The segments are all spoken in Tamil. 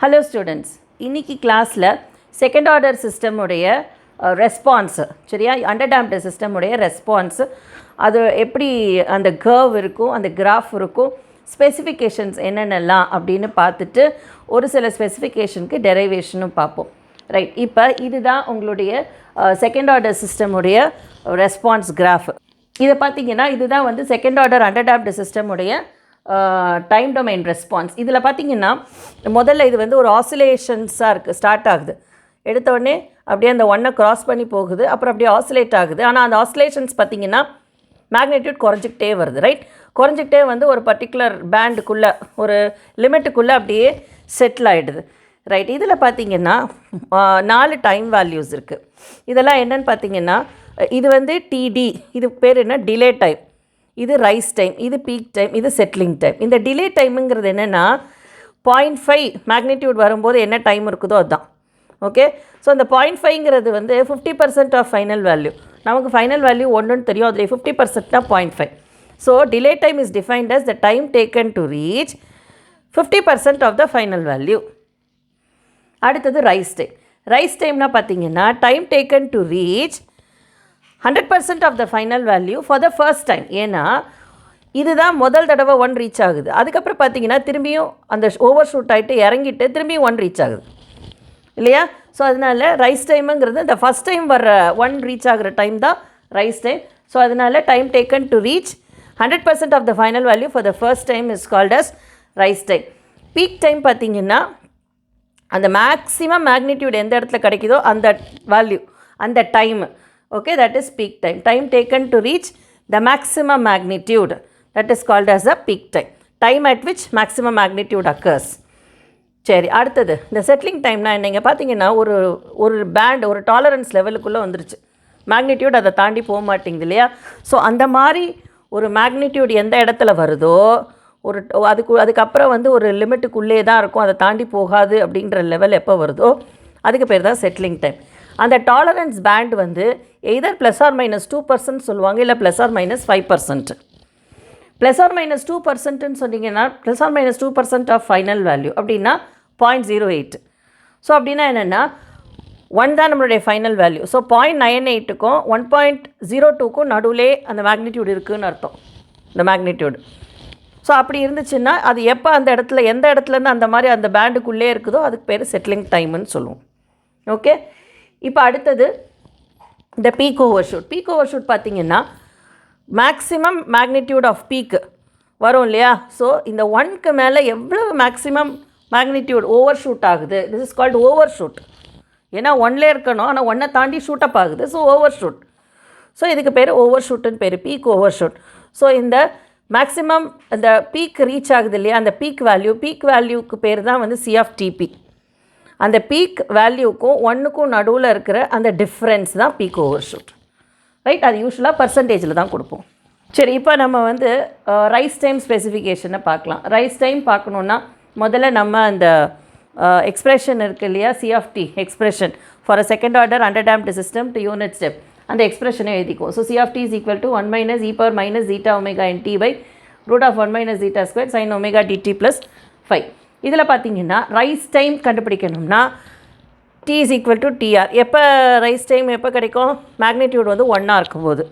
Hello students, இன்னைக்கு கிளாஸில் செகண்ட் ஆர்டர் சிஸ்டம் உடைய ரெஸ்பான்ஸ் சரியா அண்டர்டாம்ப்டு சிஸ்டம் உடைய ரெஸ்பான்ஸ் அது எப்படி அந்த கர்வ் இருக்கும் அந்த கிராஃப் இருக்கும் ஸ்பெசிஃபிகேஷன்ஸ் என்னென்னலாம் அப்படின்னு பார்த்துட்டு ஒரு சில ஸ்பெசிஃபிகேஷனுக்கு டெரைவேஷனும் பார்ப்போம் ரைட். இப்போ இதுதான் உங்களுடைய செகண்ட் ஆர்டர் சிஸ்டமுடைய ரெஸ்பான்ஸ் கிராஃப். இதை பார்த்தீங்கன்னா இதுதான் வந்து செகண்ட் ஆர்டர் அண்டர்டாம்ப்டு சிஸ்டமுடைய டைம் டொமைன் ரெஸ்பான்ஸ். இதில் பார்த்தீங்கன்னா முதல்ல இது வந்து ஒரு ஆசிலேஷன்ஸாக இருக்குது, ஸ்டார்ட் ஆகுது. எடுத்தோடனே அப்படியே அந்த ஒன்றை க்ராஸ் பண்ணி போகுது, அப்புறம் அப்படியே ஆசிலேட் ஆகுது. ஆனால் அந்த ஆசிலேஷன்ஸ் பார்த்திங்கன்னா மேக்னிடியூட் குறைஞ்சிக்கிட்டே வருது ரைட். குறைஞ்சிக்கிட்டே வந்து ஒரு பர்டிகுலர் பேண்டுக்குள்ளே ஒரு லிமிட்டுக்குள்ளே அப்படியே செட்டில் ஆகிடுது ரைட். இதில் பார்த்திங்கன்னா 4 டைம் வேல்யூஸ் இருக்குது. இதெல்லாம் என்னென்னு பார்த்திங்கன்னா இது வந்து டிடி, இது பேர் என்ன டிலே டைம், இது ரைஸ் டைம், இது பீக் டைம், இது செட்டிலிங் டைம். இந்த டிலே டைமுங்கிறது என்னென்னா 0.5 மேக்னிடியூட் வரும்போது என்ன டைம் இருக்குதோ அதுதான். ஓகே, ஸோ அந்த 0.5ங்கிறது வந்து 50% ஆஃப் ஃபைனல் வேல்யூ. நமக்கு ஃபைனல் வேல்யூ ஒன்றுன்னு தெரியும், அதில் 50%னா 0.5. So delay time is defined as the time taken to reach 50% of the final value. அடுத்தது ரைஸ் டைம். ரைஸ் டைம்னா பார்த்தீங்கன்னா time taken to reach 100% of the final value for the first time. ஏன்னா இதுதான் முதல் தடவை 1 ரீச் ஆகுது. அதுக்கப்புறம் பார்த்தீங்கன்னா திரும்பியும் அந்த ஓவர் ஷூட் ஆகிட்டு இறங்கிட்டு திரும்பியும் 1 ரீச் ஆகுது இல்லையா. ஸோ அதனால் ரைஸ் டைமுங்கிறது இந்த ஃபஸ்ட் டைம் வர 1 ரீச் ஆகிற டைம் தான் ரைஸ் டைம். ஸோ அதனால் time taken to reach 100% of the final value for the first time is called as rise time. Peak time பார்த்தீங்கன்னா அந்த மேக்ஸிமம் மேக்னிடியூட் எந்த இடத்துல கிடைக்குதோ அந்த வேல்யூ அந்த time. Okay, that is peak time. Time taken to reach the maximum magnitude, that is called as the peak time. Time at which maximum magnitude occurs. சரி, அடுத்தது இந்த செட்டிலிங் டைம்னா என்னங்க பார்த்தீங்கன்னா ஒரு பேண்ட் ஒரு டாலரன்ஸ் லெவலுக்குள்ளே வந்துருச்சு, மேக்னிடியூட் அதை தாண்டி போக மாட்டேங்குது இல்லையா. ஸோ அந்த மாதிரி ஒரு மேக்னிடியூட் எந்த இடத்துல வருதோ அதுக்கப்புறம் வந்து ஒரு லிமிட்டுக்குள்ளே தான் இருக்கும், அதை தாண்டி போகாது அப்படின்ற லெவல் எப்போ வருதோ அதுக்கு பேர் தான் செட்டிலிங் டைம். அந்த டாலரன்ஸ் பேண்ட் வந்து எய்தர் +or-2% சொல்லுவாங்க, இல்லை +or-5%. +or-2%ன்னு சொன்னீங்கன்னா +or-2% ஆஃப் ஃபைனல் வேல்யூ அப்படின்னா 0.08. ஸோ அப்படின்னா என்னென்னா 1 தான் நம்மளுடைய ஃபைனல் வேல்யூ. ஸோ 0.98க்கும் 1.02க்கும் நடுவிலே அந்த மேக்னிடியூட் இருக்குதுன்னு அர்த்தம், இந்த மேக்னிடியூடு. ஸோ அப்படி இருந்துச்சுன்னா அது எப்போ அந்த இடத்துல எந்த இடத்துலேருந்து அந்த மாதிரி அந்த பேண்டுக்குள்ளே இருக்குதோ அதுக்கு பேர் செட்டிலிங் டைமுன்னு சொல்லுவோம். ஓகே, இப்போ அடுத்தது இந்த peak over shoot. Peak over shoot பார்த்திங்கன்னா மேக்ஸிமம் மேக்னிடியூட் ஆஃப் பீக்கு வரும் இல்லையா. ஸோ இந்த 1க்கு மேலே எவ்வளோ மேக்ஸிமம் மேக்னிடியூட் ஓவர் ஷூட் ஆகுது, this is called over shoot. ஏன்னா 1லே இருக்கணும், ஆனால் 1ஐ தாண்டி ஷூட்டப் ஆகுது, ஸோ ஓவர் ஷூட். ஸோ இதுக்கு பேர் ஓவர் ஷூட்டுன்னு பேர், பீக் ஓவர் ஷூட். ஸோ இந்த மேக்ஸிமம் அந்த பீக் ரீச் ஆகுது இல்லையா, அந்த பீக் வேல்யூக்கு பேர் தான் வந்து C(TP). அந்த பீக் வேல்யூக்கும் 1க்கும் நடுவில் இருக்கிற அந்த டிஃப்ரென்ஸ் தான் பீக் ஓவர் ஷூட் ரைட். அது யூஸ்வலாக பர்சன்டேஜில் தான் கொடுப்போம். சரி, இப்போ நம்ம வந்து ரைஸ் டைம் ஸ்பெசிஃபிகேஷனை பார்க்கலாம். ரைஸ் டைம் பார்க்கணுன்னா முதல்ல நம்ம அந்த எக்ஸ்ப்ரெஷன் இருக்குது இல்லையா, C(T) expression for a second order underdamped system to unit step, அந்த எக்ஸ்ப்ரெஷனை எழுதிக்கும். So C(T) is equal to 1 - e⁻ zeta nt by √1 - zeta squared sin omega dt plus 5. இதில் பார்த்தீங்கன்னா ரைஸ் டைம் கண்டுபிடிக்கணும்னா T is equal to TR. எப்போ ரைஸ் டைம் எப்போ கிடைக்கும், மேக்னிடியூட் வந்து 1ஆக இருக்கும்போது,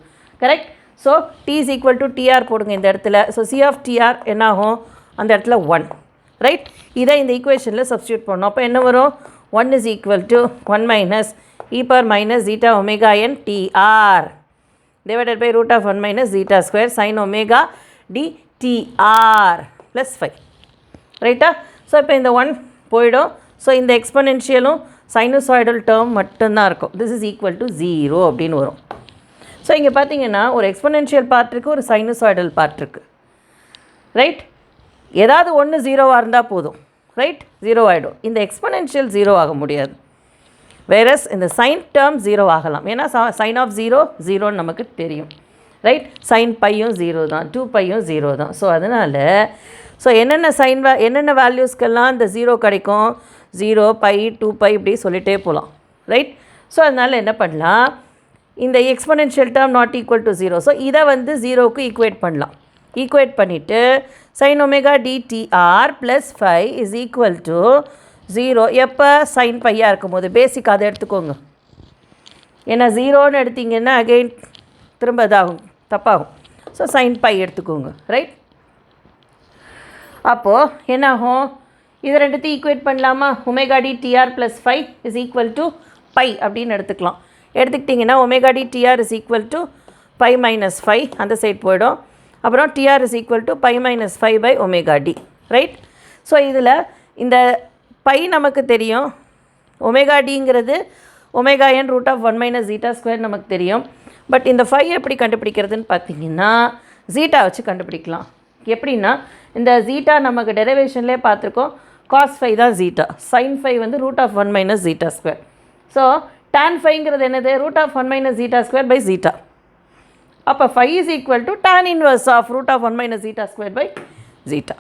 correct. So T is equal to TR போடுங்க இந்த இடத்துல. ஸோ C(TR) என்ன ஆகும், அந்த இடத்துல 1 ரைட். இதை இந்த ஈக்குவேஷனில் சப்ஸ்டியூட் பண்ணணும். அப்போ என்ன வரும், 1 is equal to 1 - e⁻ zeta omega n TR divided by √1 - zeta square sin omega dTR plus 5 ரைட்டா. ஸோ இப்போ இந்த 1 போயிடும். ஸோ இந்த எக்ஸ்பொனென்ஷியலும் சைனூசாய்டல் டேர்ம் மட்டும்தான் இருக்கும். திஸ் இஸ் ஈக்குவல் டு 0 அப்படின்னு வரும். ஸோ இங்கே பார்த்தீங்கன்னா ஒரு எக்ஸ்பொனென்ஷியல் பார்ட் இருக்குது, ஒரு சைனூசாய்டல் பார்ட் இருக்குது ரைட். ஏதாவது ஒன்று 0வாக இருந்தால் போதும் ரைட், 0 ஆகிடும். இந்த எக்ஸ்பொனென்ஷியல் 0 ஆக முடியாது. வேறஸ் இந்த சைன் டேர்ம் 0 ஆகலாம், ஏன்னா sin of 0 0ன்னு நமக்கு தெரியும் ரைட். sin πயும் 0 தான், 2πயும் 0 தான். ஸோ அதனால் என்னென்ன வேல்யூஸ்க்கெல்லாம் இந்த 0 கிடைக்கும், 0, π, 2π இப்படி சொல்லிகிட்டே போகலாம் ரைட். ஸோ அதனால் என்ன பண்ணலாம், இந்த exponential term not equal to 0. So இதை வந்து 0க்கு ஈக்குவேட் பண்ணலாம். ஈக்குவேட் பண்ணிவிட்டு sin omega dTR plus 5 is equal to 0 எப்போ sin பையாக இருக்கும் போது பேசிக் அதை எடுத்துக்கோங்க. ஏன்னா 0ன்னு எடுத்திங்கன்னா அகெயின் திரும்ப இதாகும், தப்பாகும். ஸோ sin பை எடுத்துக்கோங்க, ரைட்? அப்போது என்னாகும், இது ரெண்டுத்தையும் ஈக்குவேட் பண்ணலாமா? Omega D TR plus 5 is equal to pi அப்படின்னு எடுத்துக்கலாம். எடுத்துக்கிட்டிங்கன்னா omega D TR is equal to pi minus 5 அந்த சைட் போய்டும். அப்புறம் TR is equal to pi minus 5 pi omega D, right? So இதில் இந்த பை நமக்கு தெரியும், ஒமேகா டிங்கிறது omega N root of 1 minus zeta square நமக்கு தெரியும். பட் இந்த 5 எப்படி கண்டுபிடிக்கிறதுன்னு பார்த்தீங்கன்னா ஜீட்டா வச்சு கண்டுபிடிக்கலாம். எப்படின்னா இந்த ஜீட்டா நமக்கு டெரிவேஷன்லேயே பார்த்துருக்கோம், காஸ் 5 தான் ஜீட்டா, சைன் 5 வந்து root of 1 minus zeta square. So tan 5ங்கிறது என்னது? Root of 1 minus zeta square by zeta. அப்போ 5 is equal to tan inverse of root of 1 minus zeta square by ஜீட்டா.